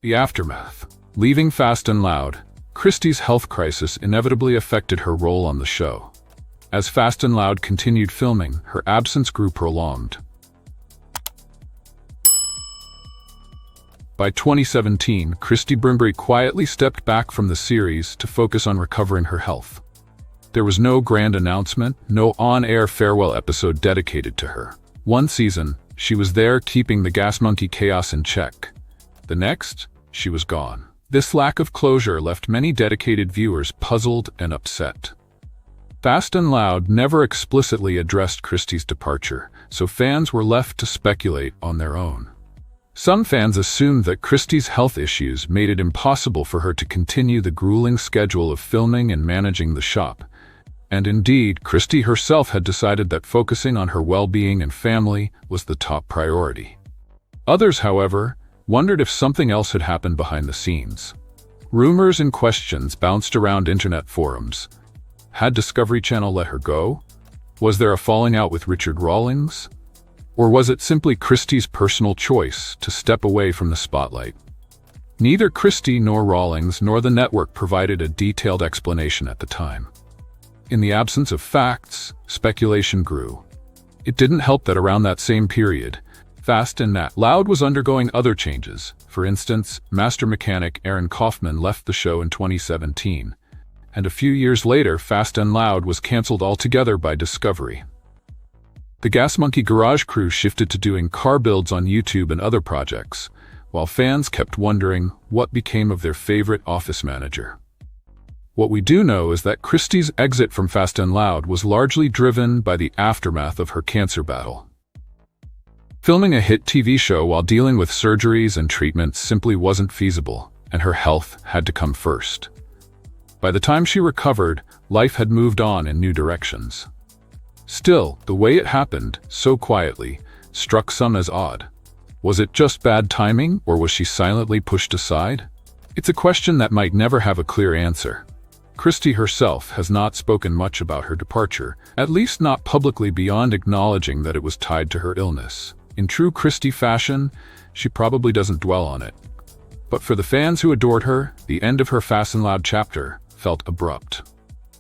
The aftermath. Leaving Fast and Loud, Christie's health crisis inevitably affected her role on the show. As Fast and Loud continued filming, her absence grew prolonged. By 2017, Christie Brimberry quietly stepped back from the series to focus on recovering her health. There was no grand announcement, no on-air farewell episode dedicated to her. One season, she was there keeping the gas monkey chaos in check. The next, she was gone. This lack of closure left many dedicated viewers puzzled and upset. Fast and Loud never explicitly addressed Christie's departure, so fans were left to speculate on their own. Some fans assumed that Christie's health issues made it impossible for her to continue the grueling schedule of filming and managing the shop. And indeed, Christie herself had decided that focusing on her well-being and family was the top priority. Others, however, wondered if something else had happened behind the scenes. Rumors and questions bounced around internet forums. Had Discovery Channel let her go? Was there a falling out with Richard Rawlings? Or was it simply Christie's personal choice to step away from the spotlight? Neither Christie nor Rawlings nor the network provided a detailed explanation at the time. In the absence of facts, speculation grew. It didn't help that around that same period, Fast and Loud was undergoing other changes. For instance, master mechanic Aaron Kaufman left the show in 2017, and a few years later, Fast and Loud was canceled altogether by Discovery. The Gas Monkey Garage crew shifted to doing car builds on YouTube and other projects, while fans kept wondering what became of their favorite office manager. What we do know is that Christie's exit from Fast and Loud was largely driven by the aftermath of her cancer battle. Filming a hit TV show while dealing with surgeries and treatments simply wasn't feasible, and her health had to come first. By the time she recovered, life had moved on in new directions. Still, the way it happened, so quietly, struck some as odd. Was it just bad timing, or was she silently pushed aside? It's a question that might never have a clear answer. Christie herself has not spoken much about her departure, at least not publicly beyond acknowledging that it was tied to her illness. In true Christie fashion, she probably doesn't dwell on it. But for the fans who adored her, the end of her Fast and Loud chapter felt abrupt.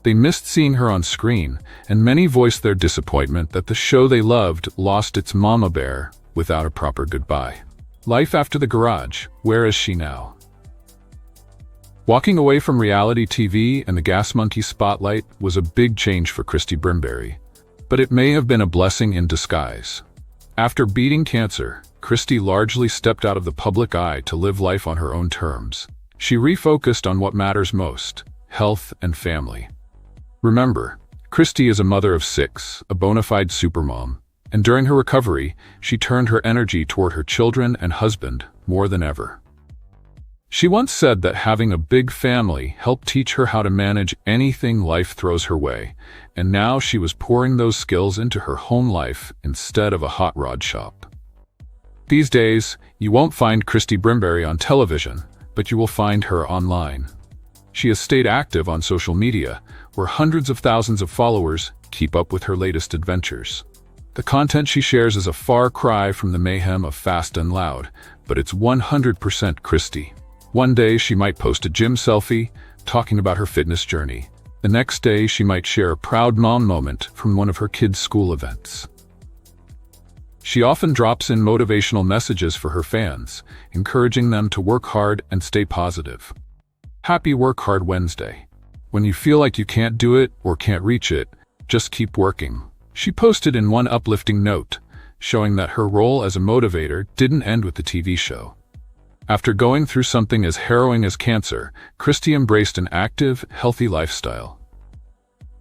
They missed seeing her on screen, and many voiced their disappointment that the show they loved lost its mama bear without a proper goodbye. Life after the garage, where is she now? Walking away from reality TV and the Gas Monkey spotlight was a big change for Christie Brimberry, but it may have been a blessing in disguise. After beating cancer, Christie largely stepped out of the public eye to live life on her own terms. She refocused on what matters most: health and family. Remember, Christie is a mother of 6, a bona fide supermom, and during her recovery, she turned her energy toward her children and husband more than ever. She once said that having a big family helped teach her how to manage anything life throws her way, and now she was pouring those skills into her home life instead of a hot rod shop. These days, you won't find Christie Brimberry on television, but you will find her online. She has stayed active on social media, where hundreds of thousands of followers keep up with her latest adventures. The content she shares is a far cry from the mayhem of Fast and Loud, but it's 100% Christie. One day she might post a gym selfie, talking about her fitness journey. The next day she might share a proud mom moment from one of her kids' school events. She often drops in motivational messages for her fans, encouraging them to work hard and stay positive. Happy Work Hard Wednesday. When you feel like you can't do it or can't reach it, just keep working. She posted in one uplifting note, showing that her role as a motivator didn't end with the TV show. After going through something as harrowing as cancer, Christie embraced an active, healthy lifestyle.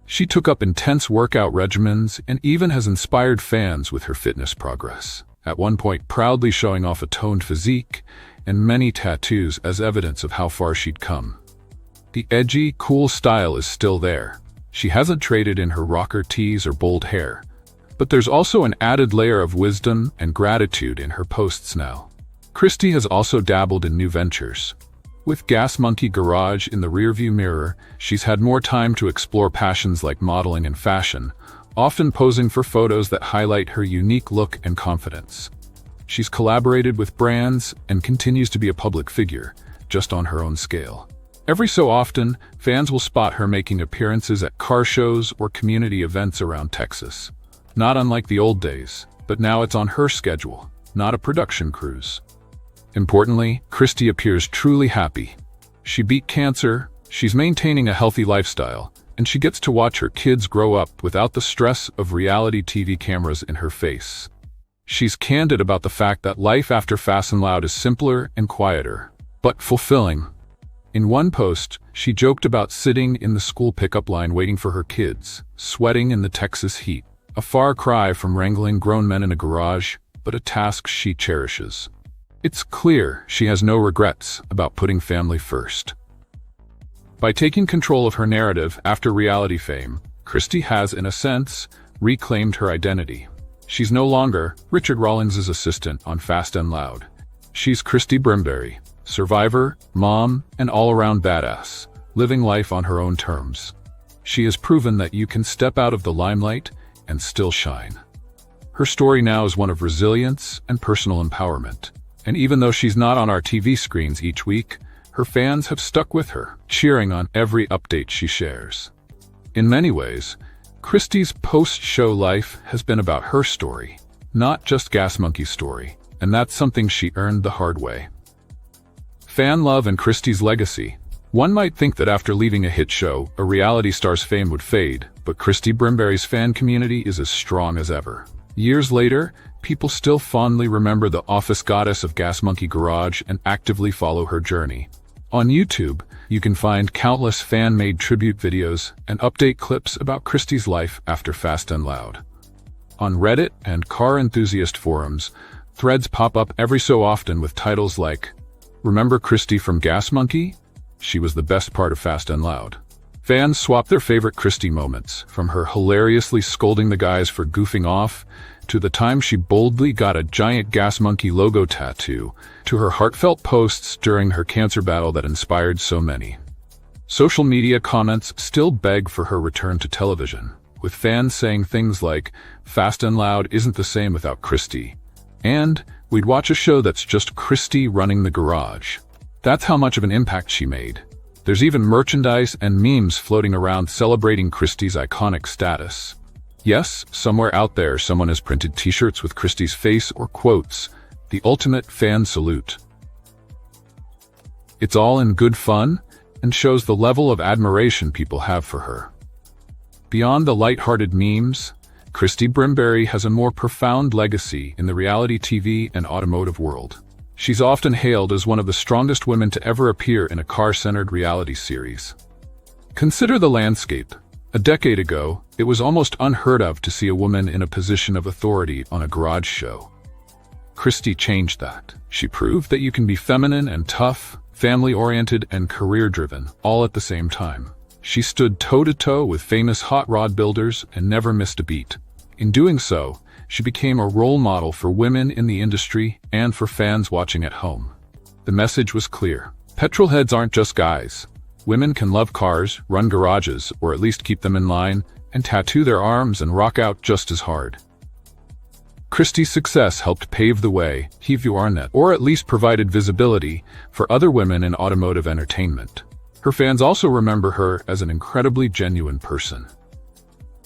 She took up intense workout regimens and even has inspired fans with her fitness progress, at one point proudly showing off a toned physique and many tattoos as evidence of how far she'd come. The edgy, cool style is still there. She hasn't traded in her rocker tees or bold hair, but there's also an added layer of wisdom and gratitude in her posts now. Christie has also dabbled in new ventures. With Gas Monkey Garage in the rearview mirror, she's had more time to explore passions like modeling and fashion, often posing for photos that highlight her unique look and confidence. She's collaborated with brands and continues to be a public figure, just on her own scale. Every so often, fans will spot her making appearances at car shows or community events around Texas. Not unlike the old days, but now it's on her schedule, not a production crew's. Importantly, Christie appears truly happy. She beat cancer, she's maintaining a healthy lifestyle, and she gets to watch her kids grow up without the stress of reality TV cameras in her face. She's candid about the fact that life after Fast and Loud is simpler and quieter, but fulfilling. In one post, she joked about sitting in the school pickup line waiting for her kids, sweating in the Texas heat, a far cry from wrangling grown men in a garage, but a task she cherishes. It's clear she has no regrets about putting family first. By taking control of her narrative after reality fame, Christie has, in a sense, reclaimed her identity. She's no longer Richard Rawlings' assistant on Fast and Loud. She's Christie Brimberry, survivor, mom, and all-around badass, living life on her own terms. She has proven that you can step out of the limelight and still shine. Her story now is one of resilience and personal empowerment. And even though she's not on our TV screens each week, her fans have stuck with her, cheering on every update she shares. In many ways, Christie's post-show life has been about her story, not just Gas Monkey's story, and that's something she earned the hard way. Fan love and Christie's legacy. One might think that after leaving a hit show, a reality star's fame would fade, but Christie Brimberry's fan community is as strong as ever. Years later, people still fondly remember the office goddess of Gas Monkey Garage and actively follow her journey. On YouTube, you can find countless fan-made tribute videos and update clips about Christie's life after Fast and Loud. On Reddit and car enthusiast forums, threads pop up every so often with titles like, "Remember Christie from Gas Monkey? She was the best part of Fast and Loud." Fans swap their favorite Christie moments, from her hilariously scolding the guys for goofing off, to the time she boldly got a giant Gas Monkey logo tattoo, to her heartfelt posts during her cancer battle that inspired so many. Social media comments still beg for her return to television, with fans saying things like, "Fast and Loud isn't the same without Christie," and "We'd watch a show that's just Christie running the garage." That's how much of an impact she made. There's even merchandise and memes floating around celebrating Christie's iconic status. Yes, somewhere out there someone has printed t-shirts with Christie's face or quotes, the ultimate fan salute. It's all in good fun and shows the level of admiration people have for her. Beyond the light-hearted memes, Christie Brimberry has a more profound legacy in the reality TV and automotive world. She's often hailed as one of the strongest women to ever appear in a car-centered reality series. Consider the landscape. A decade ago, it was almost unheard of to see a woman in a position of authority on a garage show. Christie changed that. She proved that you can be feminine and tough, family-oriented and career-driven, all at the same time. She stood toe-to-toe with famous hot rod builders and never missed a beat. In doing so, she became a role model for women in the industry and for fans watching at home. The message was clear. Petrolheads aren't just guys. Women can love cars, run garages, or at least keep them in line, and tattoo their arms and rock out just as hard. Christie's success helped pave the way, or at least provided visibility, for other women in automotive entertainment. Her fans also remember her as an incredibly genuine person.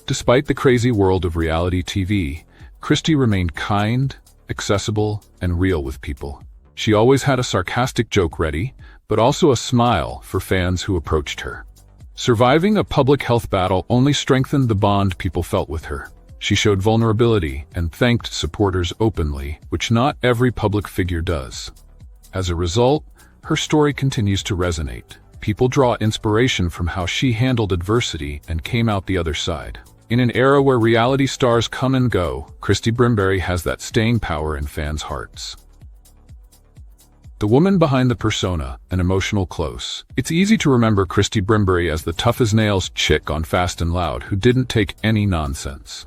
Despite the crazy world of reality TV, Christie remained kind, accessible, and real with people. She always had a sarcastic joke ready, but also a smile for fans who approached her. Surviving a public health battle only strengthened the bond people felt with her. She showed vulnerability and thanked supporters openly, which not every public figure does. As a result, her story continues to resonate. People draw inspiration from how she handled adversity and came out the other side. In an era where reality stars come and go, Christie Brimberry has that staying power in fans' hearts. The woman behind the persona, an emotional close. It's easy to remember Christie Brimberry as the tough-as-nails chick on Fast and Loud who didn't take any nonsense.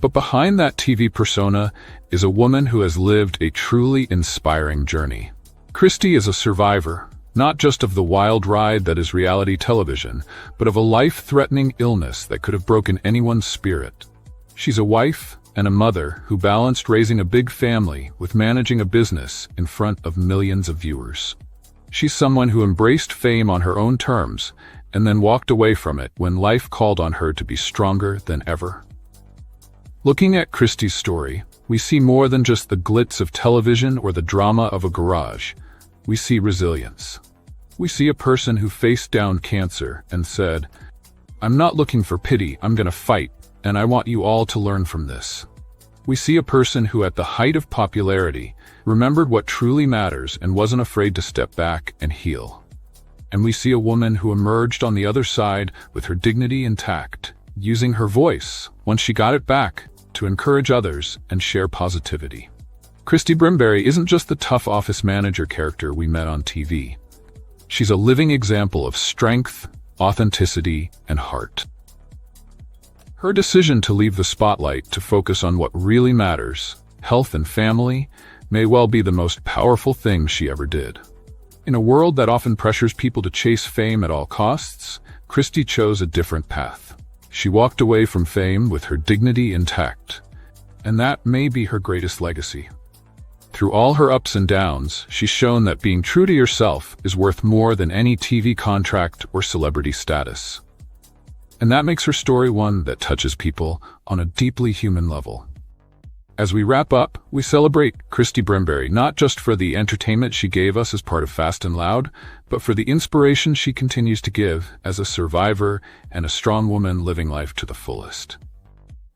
But behind that TV persona is a woman who has lived a truly inspiring journey. Christie is a survivor, not just of the wild ride that is reality television, but of a life-threatening illness that could have broken anyone's spirit. She's a wife, and a mother who balanced raising a big family with managing a business in front of millions of viewers. She's someone who embraced fame on her own terms and then walked away from it when life called on her to be stronger than ever. Looking at Christie's story, we see more than just the glitz of television or the drama of a garage. We see resilience. We see a person who faced down cancer and said, "I'm not looking for pity, I'm gonna fight, and I want you all to learn from this." We see a person who at the height of popularity remembered what truly matters and wasn't afraid to step back and heal. And we see a woman who emerged on the other side with her dignity intact, using her voice, once she got it back, to encourage others and share positivity. Christie Brimberry isn't just the tough office manager character we met on TV. She's a living example of strength, authenticity, and heart. Her decision to leave the spotlight to focus on what really matters, health and family, may well be the most powerful thing she ever did. In a world that often pressures people to chase fame at all costs, Christie chose a different path. She walked away from fame with her dignity intact, and that may be her greatest legacy. Through all her ups and downs, she's shown that being true to yourself is worth more than any TV contract or celebrity status. And that makes her story one that touches people on a deeply human level. As we wrap up, we celebrate Christie Brimberry not just for the entertainment she gave us as part of Fast and Loud, but for the inspiration she continues to give as a survivor and a strong woman living life to the fullest.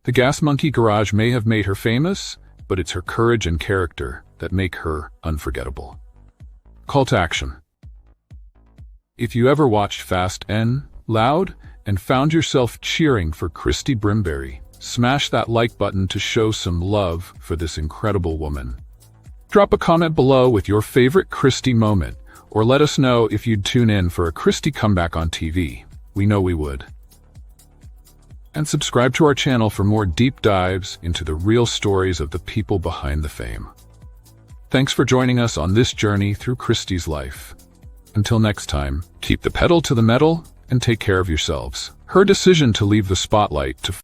The Gas Monkey Garage may have made her famous, but it's her courage and character that make her unforgettable. Call to action. If you ever watched Fast and Loud and found yourself cheering for Christie Brimberry, smash that like button to show some love for this incredible woman. Drop a comment below with your favorite Christie moment, or let us know if you'd tune in for a Christie comeback on TV. We know we would. And subscribe to our channel for more deep dives into the real stories of the people behind the fame. Thanks for joining us on this journey through Christie's life. Until next time, keep the pedal to the metal and take care of yourselves. Her decision to leave the spotlight to